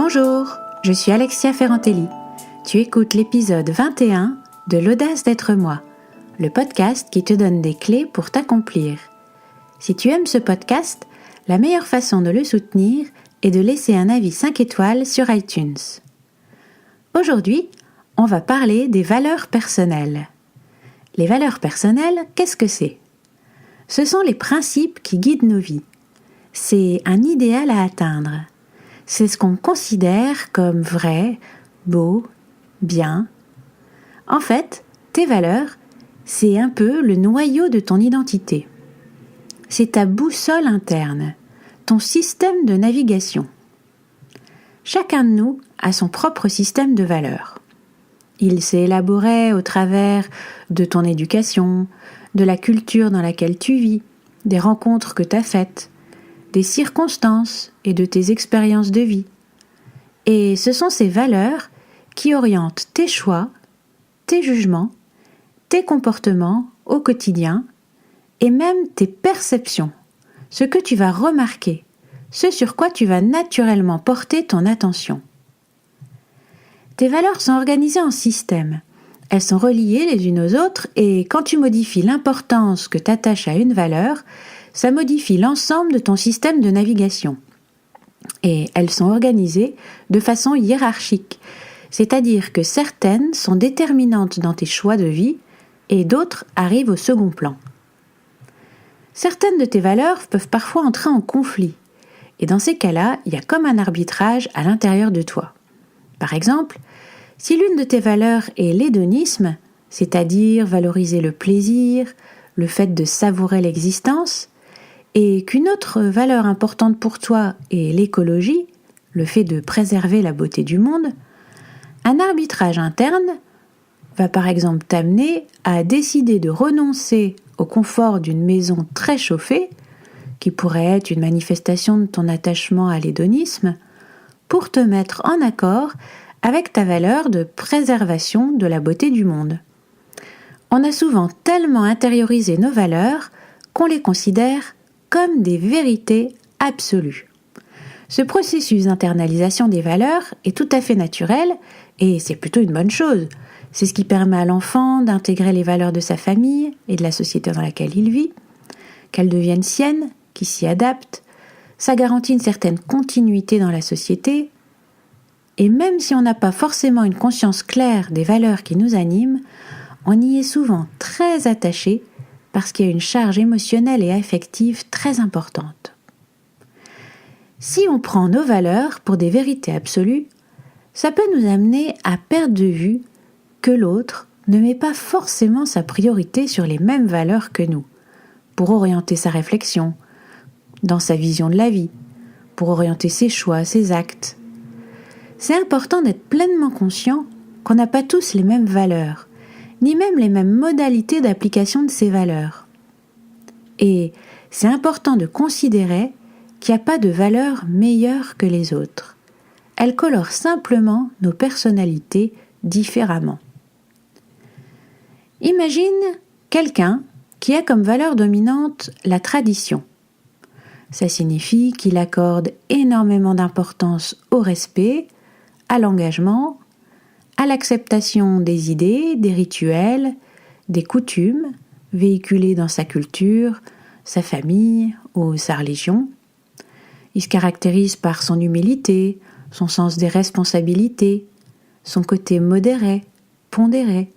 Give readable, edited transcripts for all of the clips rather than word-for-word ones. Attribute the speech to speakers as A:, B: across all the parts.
A: Bonjour, je suis Alexia Ferrantelli. Tu écoutes l'épisode 21 de l'Audace d'être moi, le podcast qui te donne des clés pour t'accomplir. Si tu aimes ce podcast, la meilleure façon de le soutenir est de laisser un avis 5 étoiles sur iTunes. Aujourd'hui, on va parler des valeurs personnelles. Les valeurs personnelles, qu'est-ce que c'est ? Ce sont les principes qui guident nos vies. C'est un idéal à atteindre. C'est ce qu'on considère comme vrai, beau, bien. En fait, tes valeurs, c'est un peu le noyau de ton identité. C'est ta boussole interne, ton système de navigation. Chacun de nous a son propre système de valeurs. Il s'est élaboré au travers de ton éducation, de la culture dans laquelle tu vis, des rencontres que tu as faites, des circonstances et de tes expériences de vie. Et ce sont ces valeurs qui orientent tes choix, tes jugements, tes comportements au quotidien et même tes perceptions, ce que tu vas remarquer, ce sur quoi tu vas naturellement porter ton attention. Tes valeurs sont organisées en systèmes. Elles sont reliées les unes aux autres et quand tu modifies l'importance que tu attaches à une valeur, ça modifie l'ensemble de ton système de navigation. Et elles sont organisées de façon hiérarchique, c'est-à-dire que certaines sont déterminantes dans tes choix de vie et d'autres arrivent au second plan. Certaines de tes valeurs peuvent parfois entrer en conflit, et dans ces cas-là, il y a comme un arbitrage à l'intérieur de toi. Par exemple, si l'une de tes valeurs est l'hédonisme, c'est-à-dire valoriser le plaisir, le fait de savourer l'existence, et qu'une autre valeur importante pour toi est l'écologie, le fait de préserver la beauté du monde, un arbitrage interne va par exemple t'amener à décider de renoncer au confort d'une maison très chauffée, qui pourrait être une manifestation de ton attachement à l'hédonisme, pour te mettre en accord avec ta valeur de préservation de la beauté du monde. On a souvent tellement intériorisé nos valeurs qu'on les considère comme des vérités absolues. Ce processus d'internalisation des valeurs est tout à fait naturel et c'est plutôt une bonne chose. C'est ce qui permet à l'enfant d'intégrer les valeurs de sa famille et de la société dans laquelle il vit, qu'elles deviennent siennes, qu'il s'y adapte. Ça garantit une certaine continuité dans la société. Et même si on n'a pas forcément une conscience claire des valeurs qui nous animent, on y est souvent très attaché parce qu'il y a une charge émotionnelle et affective très importante. Si on prend nos valeurs pour des vérités absolues, ça peut nous amener à perdre de vue que l'autre ne met pas forcément sa priorité sur les mêmes valeurs que nous, pour orienter sa réflexion, dans sa vision de la vie, pour orienter ses choix, ses actes. C'est important d'être pleinement conscient qu'on n'a pas tous les mêmes valeurs, ni même les mêmes modalités d'application de ces valeurs. Et c'est important de considérer qu'il n'y a pas de valeurs meilleures que les autres. Elles colorent simplement nos personnalités différemment. Imagine quelqu'un qui a comme valeur dominante la tradition. Ça signifie qu'il accorde énormément d'importance au respect, à l'engagement, à l'acceptation des idées, des rituels, des coutumes véhiculés dans sa culture, sa famille ou sa religion. Il se caractérise par son humilité, son sens des responsabilités, son côté modéré, pondéré.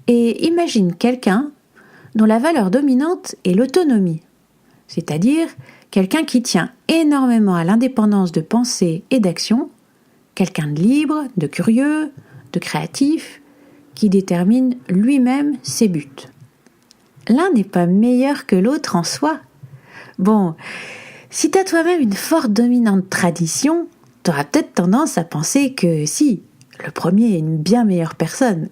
A: Et imagine quelqu'un dont la valeur dominante est l'autonomie, c'est-à-dire quelqu'un qui tient énormément à l'indépendance de pensée et d'action, quelqu'un de libre, de curieux, de créatif, qui détermine lui-même ses buts. L'un n'est pas meilleur que l'autre en soi. Bon, si tu as toi-même une forte dominante tradition, tu auras peut-être tendance à penser que si, le premier est une bien meilleure personne.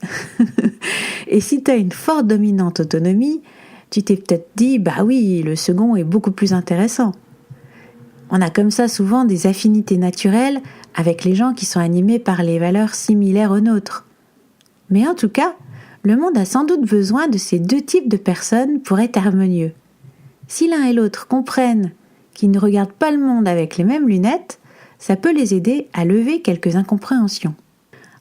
A: Et si tu as une forte dominante autonomie, tu t'es peut-être dit, bah oui, le second est beaucoup plus intéressant. On a comme ça souvent des affinités naturelles avec les gens qui sont animés par les valeurs similaires aux nôtres. Mais en tout cas, le monde a sans doute besoin de ces deux types de personnes pour être harmonieux. Si l'un et l'autre comprennent qu'ils ne regardent pas le monde avec les mêmes lunettes, ça peut les aider à lever quelques incompréhensions.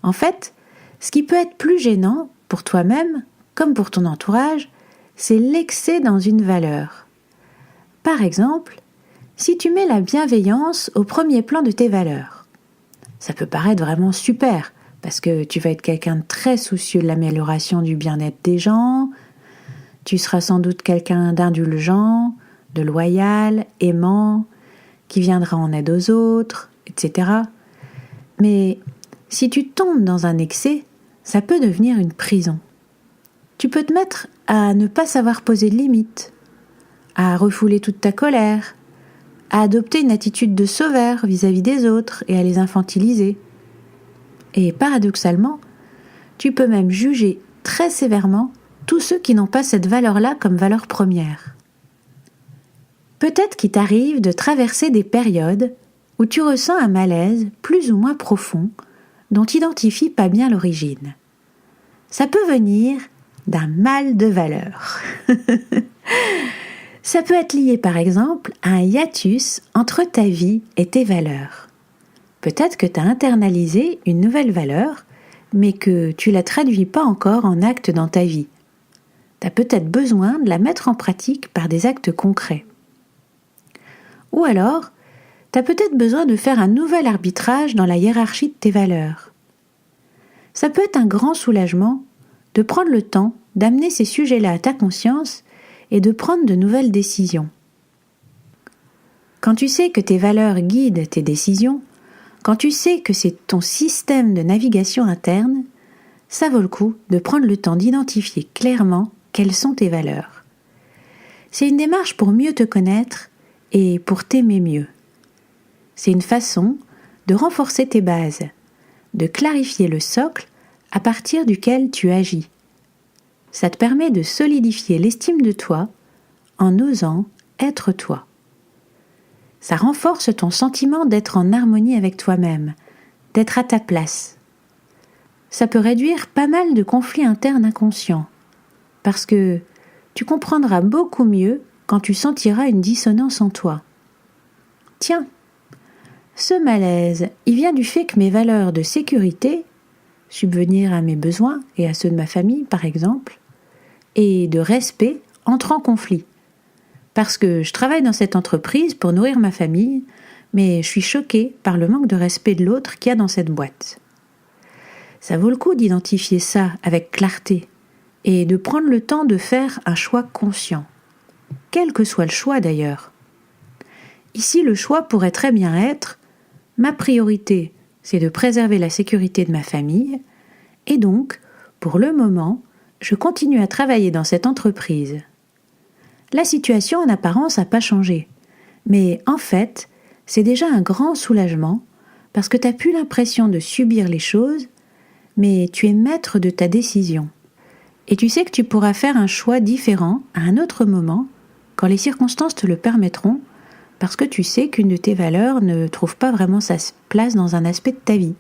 A: En fait, ce qui peut être plus gênant pour toi-même, comme pour ton entourage, c'est l'excès dans une valeur. Par exemple, si tu mets la bienveillance au premier plan de tes valeurs, ça peut paraître vraiment super, parce que tu vas être quelqu'un de très soucieux de l'amélioration du bien-être des gens, tu seras sans doute quelqu'un d'indulgent, de loyal, aimant, qui viendra en aide aux autres, etc. Mais si tu tombes dans un excès, ça peut devenir une prison. Tu peux te mettre à ne pas savoir poser de limites, à refouler toute ta colère, à adopter une attitude de sauveur vis-à-vis des autres et à les infantiliser. Et paradoxalement, tu peux même juger très sévèrement tous ceux qui n'ont pas cette valeur-là comme valeur première. Peut-être qu'il t'arrive de traverser des périodes où tu ressens un malaise plus ou moins profond dont tu n'identifies pas bien l'origine. Ça peut venir d'un mal de valeur. Ça peut être lié par exemple à un hiatus entre ta vie et tes valeurs. Peut-être que tu as internalisé une nouvelle valeur, mais que tu ne la traduis pas encore en actes dans ta vie. Tu as peut-être besoin de la mettre en pratique par des actes concrets. Ou alors, tu as peut-être besoin de faire un nouvel arbitrage dans la hiérarchie de tes valeurs. Ça peut être un grand soulagement de prendre le temps d'amener ces sujets-là à ta conscience et de prendre de nouvelles décisions. Quand tu sais que tes valeurs guident tes décisions, quand tu sais que c'est ton système de navigation interne, ça vaut le coup de prendre le temps d'identifier clairement quelles sont tes valeurs. C'est une démarche pour mieux te connaître et pour t'aimer mieux. C'est une façon de renforcer tes bases, de clarifier le socle à partir duquel tu agis. Ça te permet de solidifier l'estime de toi en osant être toi. Ça renforce ton sentiment d'être en harmonie avec toi-même, d'être à ta place. Ça peut réduire pas mal de conflits internes inconscients, parce que tu comprendras beaucoup mieux quand tu sentiras une dissonance en toi. Tiens, ce malaise, il vient du fait que mes valeurs de sécurité, subvenir à mes besoins et à ceux de ma famille par exemple, et de respect entrent en conflit. Parce que je travaille dans cette entreprise pour nourrir ma famille, mais je suis choquée par le manque de respect de l'autre qu'il y a dans cette boîte. Ça vaut le coup d'identifier ça avec clarté et de prendre le temps de faire un choix conscient. Quel que soit le choix d'ailleurs. Ici, le choix pourrait très bien être « ma priorité, c'est de préserver la sécurité de ma famille, et donc, pour le moment, je continue à travailler dans cette entreprise. » La situation en apparence n'a pas changé, mais en fait, c'est déjà un grand soulagement parce que tu n'as plus l'impression de subir les choses, mais tu es maître de ta décision. Et tu sais que tu pourras faire un choix différent à un autre moment, quand les circonstances te le permettront, parce que tu sais qu'une de tes valeurs ne trouve pas vraiment sa place dans un aspect de ta vie.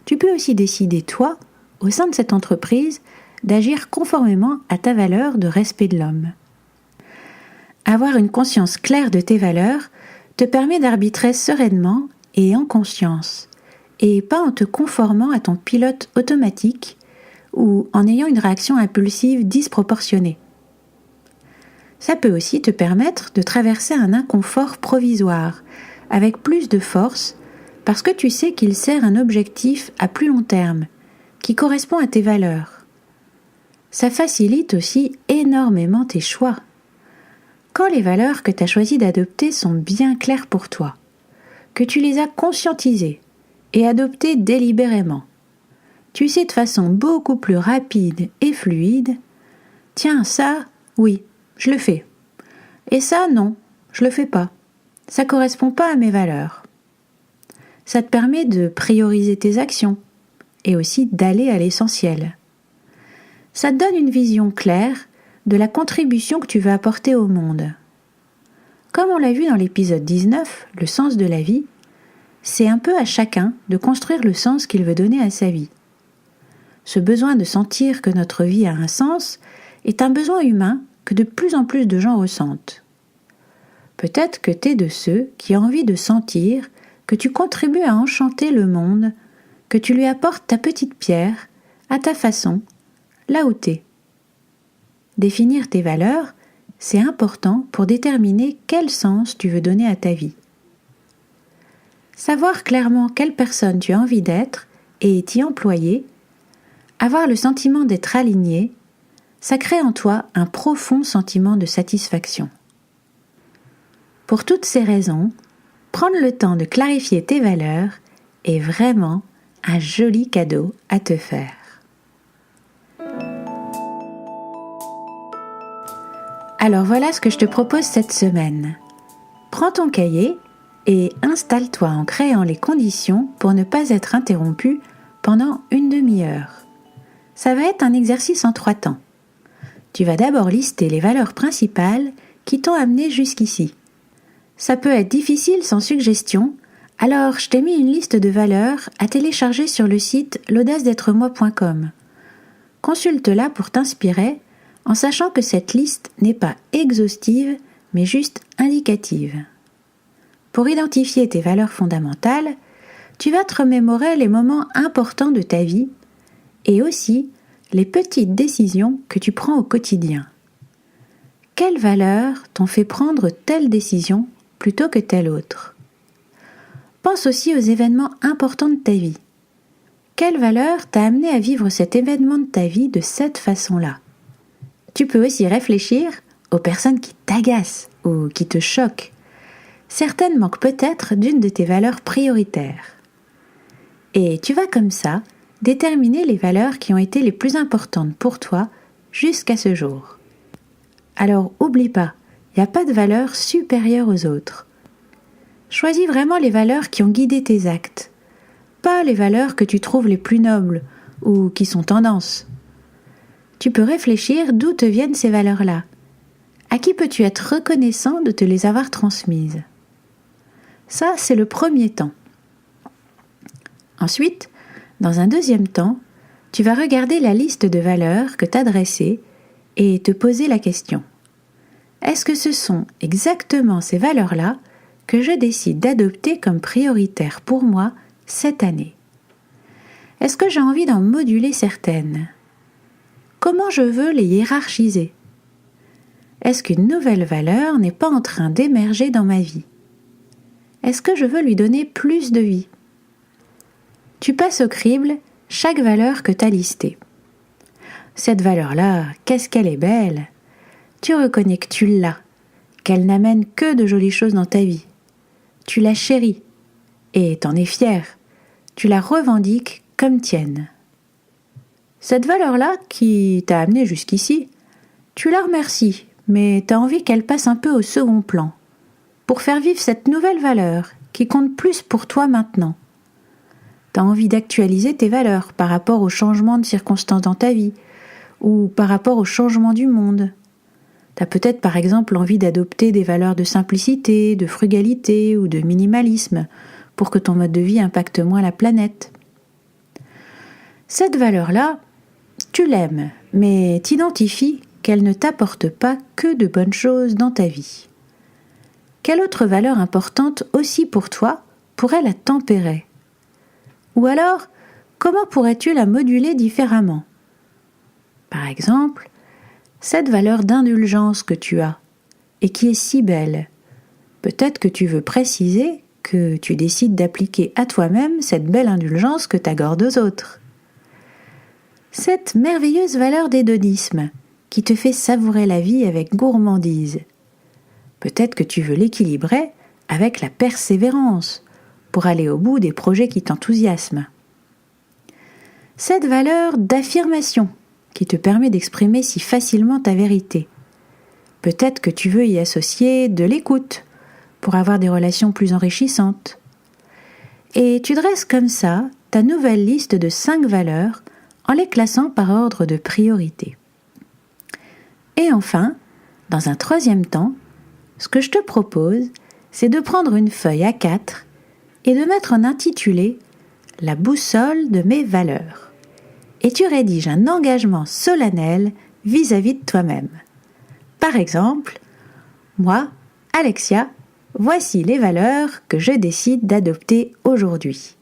A: Tu peux aussi décider, toi, au sein de cette entreprise, d'agir conformément à ta valeur de respect de l'homme. Avoir une conscience claire de tes valeurs te permet d'arbitrer sereinement et en conscience, et pas en te conformant à ton pilote automatique ou en ayant une réaction impulsive disproportionnée. Ça peut aussi te permettre de traverser un inconfort provisoire, avec plus de force, parce que tu sais qu'il sert un objectif à plus long terme, qui correspond à tes valeurs. Ça facilite aussi énormément tes choix. Quand les valeurs que tu as choisi d'adopter sont bien claires pour toi, que tu les as conscientisées et adoptées délibérément, tu sais de façon beaucoup plus rapide et fluide, tiens, ça, oui, je le fais. Et ça, non, je le fais pas. Ça correspond pas à mes valeurs. Ça te permet de prioriser tes actions et aussi d'aller à l'essentiel. Ça te donne une vision claire de la contribution que tu veux apporter au monde. Comme on l'a vu dans l'épisode 19, le sens de la vie, c'est un peu à chacun de construire le sens qu'il veut donner à sa vie. Ce besoin de sentir que notre vie a un sens est un besoin humain que de plus en plus de gens ressentent. Peut-être que tu es de ceux qui ont envie de sentir, que tu contribues à enchanter le monde, que tu lui apportes ta petite pierre, à ta façon, là où t'es. Définir tes valeurs, c'est important pour déterminer quel sens tu veux donner à ta vie. Savoir clairement quelle personne tu as envie d'être et t'y employer, avoir le sentiment d'être aligné, ça crée en toi un profond sentiment de satisfaction. Pour toutes ces raisons, prendre le temps de clarifier tes valeurs est vraiment un joli cadeau à te faire. Alors voilà ce que je te propose cette semaine. Prends ton cahier et installe-toi en créant les conditions pour ne pas être interrompu pendant une demi-heure. Ça va être un exercice en 3 temps. Tu vas d'abord lister les valeurs principales qui t'ont amené jusqu'ici. Ça peut être difficile sans suggestion, alors je t'ai mis une liste de valeurs à télécharger sur le site l'audace-d'être-moi.com. Consulte-la pour t'inspirer, en sachant que cette liste n'est pas exhaustive, mais juste indicative. Pour identifier tes valeurs fondamentales, tu vas te remémorer les moments importants de ta vie et aussi les petites décisions que tu prends au quotidien. Quelles valeurs t'ont fait prendre telle décision plutôt que telle autre? Pense aussi aux événements importants de ta vie. Quelle valeur t'a amené à vivre cet événement de ta vie de cette façon-là? Tu peux aussi réfléchir aux personnes qui t'agacent ou qui te choquent. Certaines manquent peut-être d'une de tes valeurs prioritaires. Et tu vas comme ça déterminer les valeurs qui ont été les plus importantes pour toi jusqu'à ce jour. Alors oublie pas, il n'y a pas de valeur supérieure aux autres. Choisis vraiment les valeurs qui ont guidé tes actes, pas les valeurs que tu trouves les plus nobles ou qui sont tendance. Tu peux réfléchir d'où te viennent ces valeurs-là. À qui peux-tu être reconnaissant de te les avoir transmises? Ça, c'est le premier temps. Ensuite, dans un deuxième temps, tu vas regarder la liste de valeurs que tu as dressée et te poser la question. Est-ce que ce sont exactement ces valeurs-là que je décide d'adopter comme prioritaires pour moi cette année? Est-ce que j'ai envie d'en moduler certaines? Comment je veux les hiérarchiser? Est-ce qu'une nouvelle valeur n'est pas en train d'émerger dans ma vie? Est-ce que je veux lui donner plus de vie? Tu passes au crible chaque valeur que tu as listée. Cette valeur-là, qu'est-ce qu'elle est belle! Tu reconnais que tu l'as, qu'elle n'amène que de jolies choses dans ta vie. Tu la chéris et t'en es fier. Tu la revendiques comme tienne. Cette valeur-là qui t'a amené jusqu'ici, tu la remercies, mais t'as envie qu'elle passe un peu au second plan, pour faire vivre cette nouvelle valeur qui compte plus pour toi maintenant. T'as envie d'actualiser tes valeurs par rapport aux changements de circonstances dans ta vie, ou par rapport au changement du monde. T'as peut-être par exemple envie d'adopter des valeurs de simplicité, de frugalité ou de minimalisme, pour que ton mode de vie impacte moins la planète. Cette valeur-là, tu l'aimes, mais t'identifies qu'elle ne t'apporte pas que de bonnes choses dans ta vie. Quelle autre valeur importante aussi pour toi pourrait la tempérer? Ou alors, comment pourrais-tu la moduler différemment? Par exemple, cette valeur d'indulgence que tu as et qui est si belle, peut-être que tu veux préciser que tu décides d'appliquer à toi-même cette belle indulgence que t'accordes aux autres. Cette merveilleuse valeur d'hédonisme qui te fait savourer la vie avec gourmandise. Peut-être que tu veux l'équilibrer avec la persévérance pour aller au bout des projets qui t'enthousiasment. Cette valeur d'affirmation qui te permet d'exprimer si facilement ta vérité. Peut-être que tu veux y associer de l'écoute pour avoir des relations plus enrichissantes. Et tu dresses comme ça ta nouvelle liste de 5 valeurs en les classant par ordre de priorité. Et enfin, dans un troisième temps, ce que je te propose, c'est de prendre une feuille A4 et de mettre en intitulé « La boussole de mes valeurs ». Et tu rédiges un engagement solennel vis-à-vis de toi-même. Par exemple, moi, Alexia, Voici les valeurs que je décide d'adopter aujourd'hui.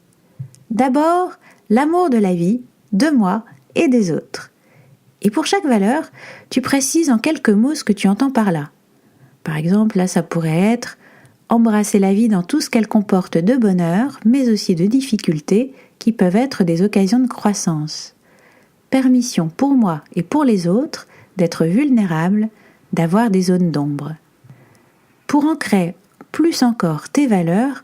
A: D'abord, l'amour de la vie, de moi et des autres. Et pour chaque valeur, tu précises en quelques mots ce que tu entends par là. Par exemple, là, ça pourrait être embrasser la vie dans tout ce qu'elle comporte de bonheur, mais aussi de difficultés qui peuvent être des occasions de croissance. Permission pour moi et pour les autres d'être vulnérables, d'avoir des zones d'ombre. Pour ancrer plus encore tes valeurs,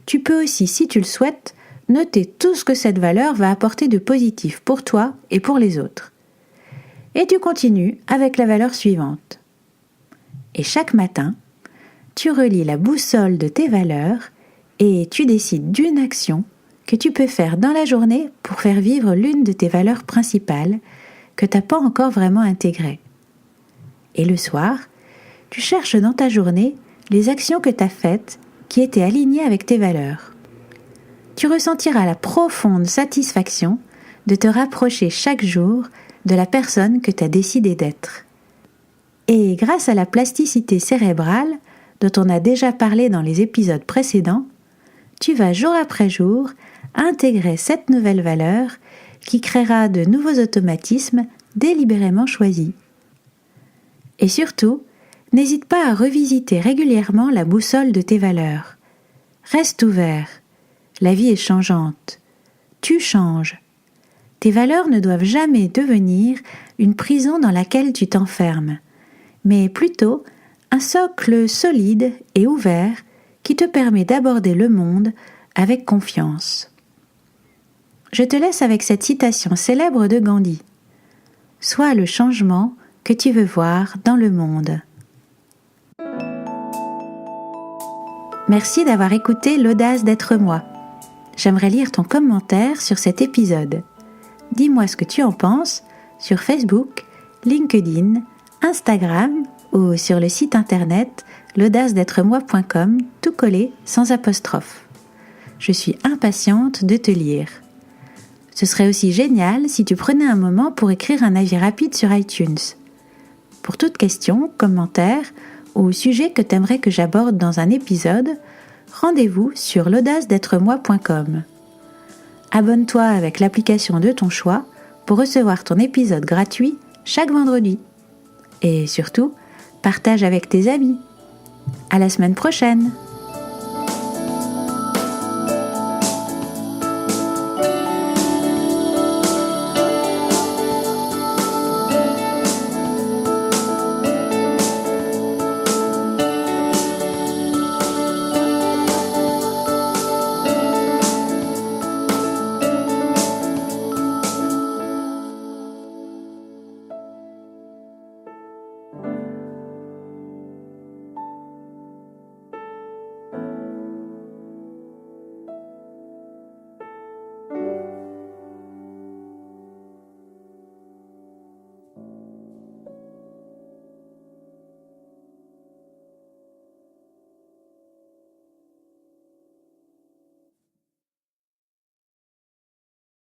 A: tu peux aussi, si tu le souhaites, noter tout ce que cette valeur va apporter de positif pour toi et pour les autres. Et tu continues avec la valeur suivante. Et chaque matin, tu relis la boussole de tes valeurs et tu décides d'une action que tu peux faire dans la journée pour faire vivre l'une de tes valeurs principales que tu n'as pas encore vraiment intégrée. Et le soir, tu cherches dans ta journée les actions que tu as faites qui étaient alignées avec tes valeurs. Tu ressentiras la profonde satisfaction de te rapprocher chaque jour de la personne que tu as décidé d'être. Et grâce à la plasticité cérébrale, dont on a déjà parlé dans les épisodes précédents, tu vas jour après jour intégrer cette nouvelle valeur qui créera de nouveaux automatismes délibérément choisis. Et surtout, n'hésite pas à revisiter régulièrement la boussole de tes valeurs. Reste ouvert. La vie est changeante. Tu changes. Tes valeurs ne doivent jamais devenir une prison dans laquelle tu t'enfermes, mais plutôt un socle solide et ouvert qui te permet d'aborder le monde avec confiance. Je te laisse avec cette citation célèbre de Gandhi. « Sois le changement que tu veux voir dans le monde. » Merci d'avoir écouté l'audace d'être moi. J'aimerais lire ton commentaire sur cet épisode. Dis-moi ce que tu en penses sur Facebook, LinkedIn, Instagram ou sur le site internet l'audace-d'être-moi.com, tout collé sans apostrophe. Je suis impatiente de te lire. Ce serait aussi génial si tu prenais un moment pour écrire un avis rapide sur iTunes. Pour toute question, commentaire ou sujet que tu aimerais que j'aborde dans un épisode, rendez-vous sur l'audace-d'être-moi.com. Abonne-toi avec l'application de ton choix pour recevoir ton épisode gratuit chaque vendredi. Et surtout, partage avec tes amis. À la semaine prochaine!